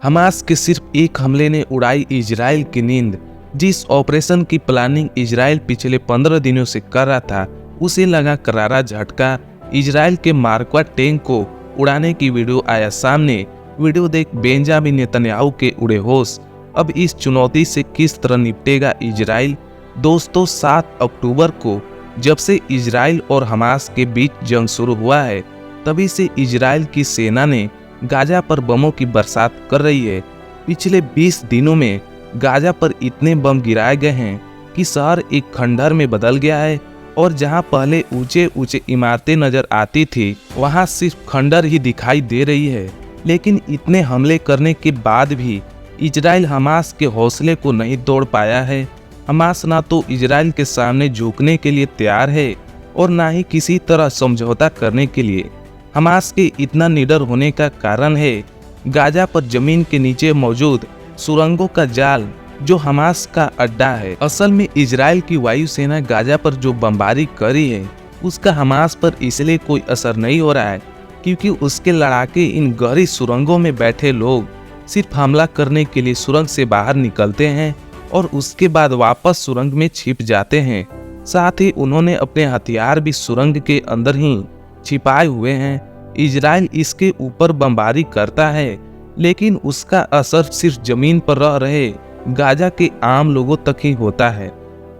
Hamas के सिर्फ एक हमले ने उड़ाई इजराइल की नींद। जिस ऑपरेशन की प्लानिंग इजराइल पिछले 15 दिनों से कर रहा था, उसे लगा करारा झटका। इजराइल के मार्कवा टैंक को उड़ाने की वीडियो आया सामने। वीडियो देख बेंजामिन नेतन्याहू के उड़े होश। अब इस चुनौती से किस तरह निपटेगा इजराइल? दोस्तों, 7 अक्टूबर को जब से इजराइल और हमास के बीच जंग शुरू हुआ है, तभी से इजराइल की सेना ने गाजा पर बमों की बरसात कर रही है। पिछले 20 दिनों में गाजा पर इतने बम गिराए गए हैं कि शहर एक खंडहर में बदल गया है, और जहां पहले ऊंचे ऊंचे इमारतें नजर आती थी, वहां सिर्फ खंडहर ही दिखाई दे रही है। लेकिन इतने हमले करने के बाद भी इजराइल हमास के हौसले को नहीं तोड़ पाया है। हमास ना तो इजराइल के सामने झुकने के लिए तैयार है और ना ही किसी तरह समझौता करने के लिए। हमास के इतना निडर होने का कारण है गाजा पर जमीन के नीचे मौजूद सुरंगों का जाल, जो हमास का अड्डा है। असल में इजराइल की वायुसेना गाजा पर जो बमबारी करी है, उसका हमास पर इसलिए कोई असर नहीं हो रहा है क्योंकि उसके लड़ाके इन गहरी सुरंगों में बैठे लोग सिर्फ हमला करने के लिए सुरंग से बाहर निकलते हैं और उसके बाद वापस सुरंग में छिप जाते हैं। साथ ही उन्होंने अपने हथियार भी सुरंग के अंदर ही छिपाए हुए हैं। इजराइल इसके ऊपर बमबारी करता है, लेकिन उसका असर सिर्फ जमीन पर रह रहे गाजा के आम लोगों तक ही होता है,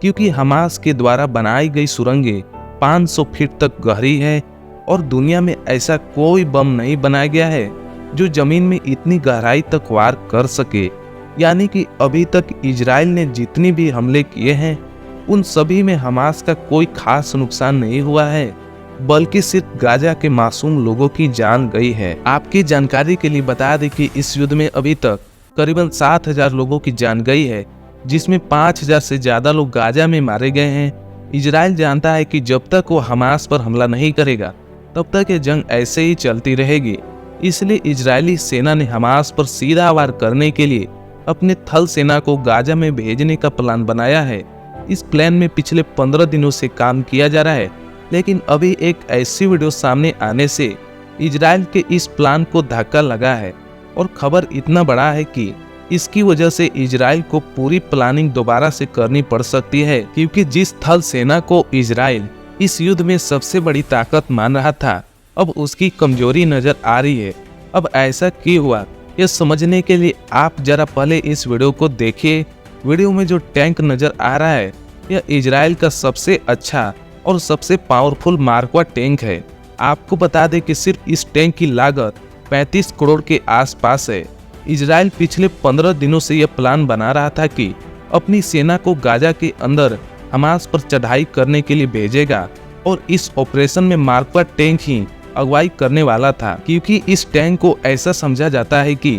क्योंकि हमास के द्वारा बनाई गई सुरंगें 500 फीट तक गहरी है और दुनिया में ऐसा कोई बम नहीं बनाया गया है जो जमीन में इतनी गहराई तक वार कर सके। यानी कि अभी तक इजराइल ने जितनी भी हमले किए हैं, उन सभी में हमास का कोई खास नुकसान नहीं हुआ है, बल्कि सिर्फ गाजा के मासूम लोगों की जान गई है। आपकी जानकारी के लिए बता दें कि इस युद्ध में अभी तक करीबन 7000 लोगों की जान गई है, जिसमें 5000 से ज्यादा लोग गाजा में मारे गए हैं। इजराइल जानता है कि जब तक वो हमास पर हमला नहीं करेगा, तब तक ये जंग ऐसे ही चलती रहेगी। इसलिए इजरायली सेना ने हमास पर सीधा वार करने के लिए अपने थल सेना को गाजा में भेजने का प्लान बनाया है। इस प्लान में पिछले 15 दिनों से काम किया जा रहा है, लेकिन अभी एक ऐसी वीडियो सामने आने से इजराइल के इस प्लान को धक्का लगा है और खबर इतना बड़ा है कि इसकी वजह से इजराइल को पूरी प्लानिंग दोबारा से करनी पड़ सकती है, क्योंकि जिस थल सेना को इजराइल इस युद्ध में सबसे बड़ी ताकत मान रहा था, अब उसकी कमजोरी नजर आ रही है। अब ऐसा क्यों हुआ, यह समझने के लिए आप जरा पहले इस वीडियो को देखिए। वीडियो में जो टैंक नजर आ रहा है, यह इजराइल का सबसे अच्छा और सबसे पावरफुल मार्कवा टैंक है। आपको बता दें कि सिर्फ इस टैंक की लागत 35 करोड़ के आसपास है। इजराइल पिछले 15 दिनों से यह प्लान बना रहा था कि अपनी सेना को गाजा के अंदर हमास पर चढ़ाई करने के लिए भेजेगा, और इस ऑपरेशन में मार्कवा टैंक ही अगुवाई करने वाला था, क्योंकि इस टैंक को ऐसा समझा जाता है कि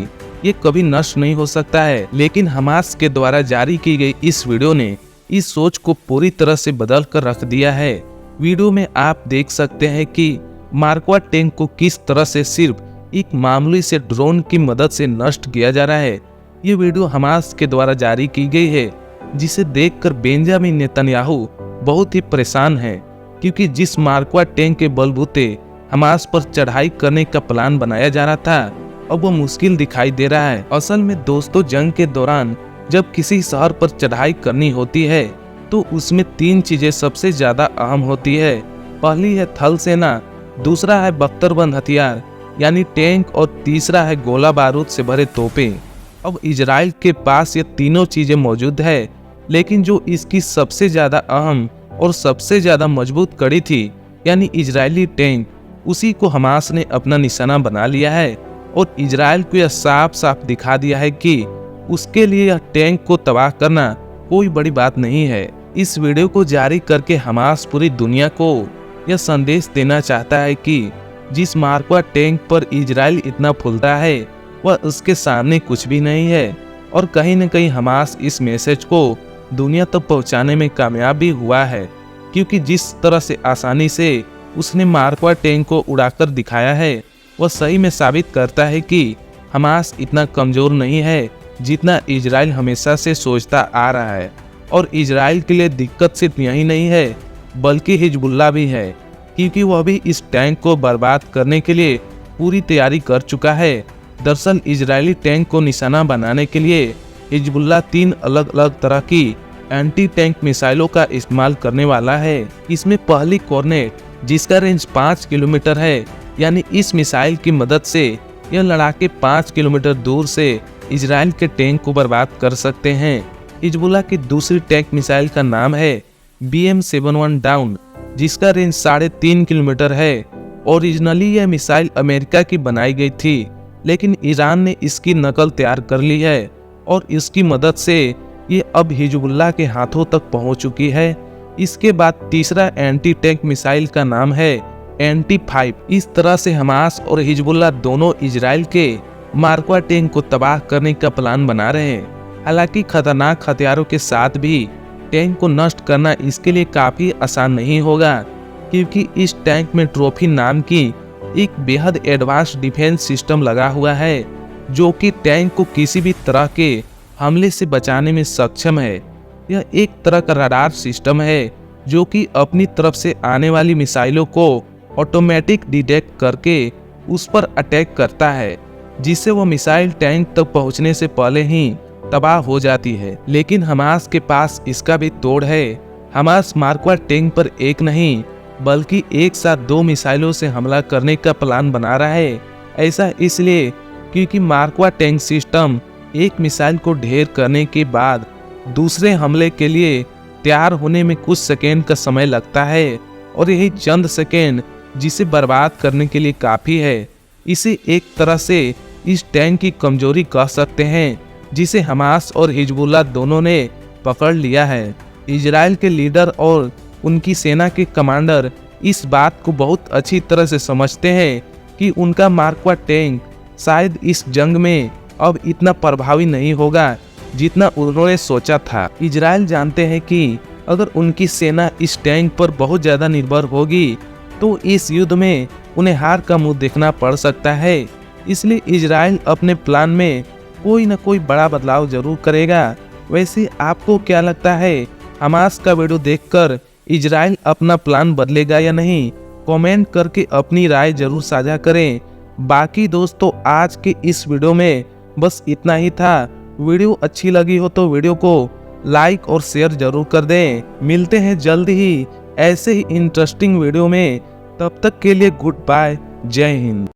ये कभी नष्ट नहीं हो सकता है। लेकिन हमास के द्वारा जारी की गई इस वीडियो ने इस सोच को पूरी तरह से बदल कर रख दिया है। वीडियो में आप देख सकते हैं कि मार्कवा टैंक को किस तरह से सिर्फ एक मामूली से ड्रोन की मदद से नष्ट किया जा रहा है। ये वीडियो हमास के द्वारा जारी की गई है, जिसे देखकर बेंजामिन नेतन्याहू बहुत ही परेशान है, क्योंकि जिस मार्कवा टैंक के बलबूते हमास पर चढ़ाई करने का प्लान बनाया जा रहा था, अब वो मुश्किल दिखाई दे रहा है। असल में दोस्तों, जंग के दौरान जब किसी शहर पर चढ़ाई करनी होती है, तो उसमें 3 चीजें सबसे ज्यादा अहम होती है। पहली है थल सेना, दूसरा है बख्तरबंद हथियार यानी टैंक, और तीसरा है गोला बारूद से भरे तोपें। अब इजराइल के पास ये तीनों चीजें मौजूद है, लेकिन जो इसकी सबसे ज्यादा अहम और सबसे ज्यादा मजबूत कड़ी थी, यानी इजरायली टैंक, उसी को हमास ने अपना निशाना बना लिया है, और इजराइल को यह साफ साफ दिखा दिया है कि उसके लिए यह टैंक को तबाह करना कोई बड़ी बात नहीं है। इस वीडियो को जारी करके हमास पूरी दुनिया को यह संदेश देना चाहता है कि जिस मार्कवा टैंक पर इजराइल इतना फूलता है, वह उसके सामने कुछ भी नहीं है। और कहीं न कहीं हमास इस मैसेज को दुनिया तक पहुंचाने में कामयाब भी हुआ है, क्योंकि जिस तरह से आसानी से उसने मार्कवा टैंक को उड़ाकर दिखाया है, वह सही में साबित करता है कि हमास इतना कमजोर नहीं है जितना इजराइल हमेशा से सोचता आ रहा है। और इजराइल के लिए दिक्कत सिर्फ यही नहीं है, बल्कि हिजबुल्लाह भी है, क्योंकि वह भी इस टैंक को बर्बाद करने के लिए पूरी तैयारी कर चुका है। दरअसल इजरायली टैंक को निशाना बनाने के लिए हिजबुल्लाह 3 अलग अलग तरह की एंटी टैंक मिसाइलों का इस्तेमाल करने वाला है। इसमें पहली कॉर्नेट, जिसका रेंज 5 किलोमीटर है, यानी इस मिसाइल की मदद से यह लड़ाके 5 किलोमीटर दूर से इजराइल के टैंक को बर्बाद कर सकते हैं। हिजबुल्लाह की दूसरी टैंक मिसाइल का नाम है BM-71 डाउन, जिसका रेंज 3.5 किलोमीटर है। ओरिजिनली यह मिसाइल अमेरिका की बनाई गई थी, लेकिन ईरान ने इसकी नकल तैयार कर ली है और इसकी मदद से ये अब हिजबुल्लाह के हाथों तक पहुंच चुकी है। इसके बाद तीसरा एंटी टैंक मिसाइल का नाम है एंटी-5। इस तरह से हमास और हिजबुल्लाह दोनों इजराइल के मार्कवा टैंक को तबाह करने का प्लान बना रहे हैं। हालांकि खतरनाक हथियारों के साथ भी टैंक को नष्ट करना इसके लिए काफी आसान नहीं होगा, क्योंकि इस टैंक में ट्रॉफी नाम की एक बेहद एडवांस डिफेंस सिस्टम लगा हुआ है, जो कि टैंक को किसी भी तरह के हमले से बचाने में सक्षम है। यह एक तरह का रडार सिस्टम है, जो कि अपनी तरफ से आने वाली मिसाइलों को ऑटोमेटिक डिटेक्ट करके उस पर अटैक करता है, जिससे वो मिसाइल टैंक तक पहुंचने से पहले ही तबाह हो जाती है। लेकिन हमास के पास इसका भी तोड़ है। हमास मार्कवा टैंक पर एक नहीं बल्कि एक साथ 2 मिसाइलों से हमला करने का प्लान बना रहा है। ऐसा इसलिए क्योंकि मार्कवा टैंक सिस्टम एक मिसाइल को ढेर करने के बाद दूसरे हमले के लिए तैयार होने में कुछ सेकेंड का समय लगता है, और यही चंद सेकेंड जिसे बर्बाद करने के लिए काफ़ी है। इसे एक तरह से इस टैंक की कमजोरी कह सकते हैं, जिसे हमास और हिजबुल्लाह दोनों ने पकड़ लिया है। इजराइल के लीडर और उनकी सेना के कमांडर इस बात को बहुत अच्छी तरह से समझते हैं कि उनका मार्कवा टैंक शायद इस जंग में अब इतना प्रभावी नहीं होगा जितना उन्होंने सोचा था। इजराइल जानते हैं कि अगर उनकी सेना इस टैंक पर बहुत ज़्यादा निर्भर होगी तो इस युद्ध में उन्हें हार का मुंह देखना पड़ सकता है। इसलिए इजराइल अपने प्लान में कोई न कोई बड़ा बदलाव जरूर करेगा। वैसे आपको क्या लगता है, हमास का वीडियो देखकर इजराइल अपना प्लान बदलेगा या नहीं? कमेंट करके अपनी राय जरूर साझा करें। बाकी दोस्तों, आज के इस वीडियो में बस इतना ही था। वीडियो अच्छी लगी हो तो वीडियो को लाइक और शेयर जरूर कर दें। मिलते हैं जल्द ही ऐसे ही इंटरेस्टिंग वीडियो में। तब तक के लिए गुड बाय, जय हिंद।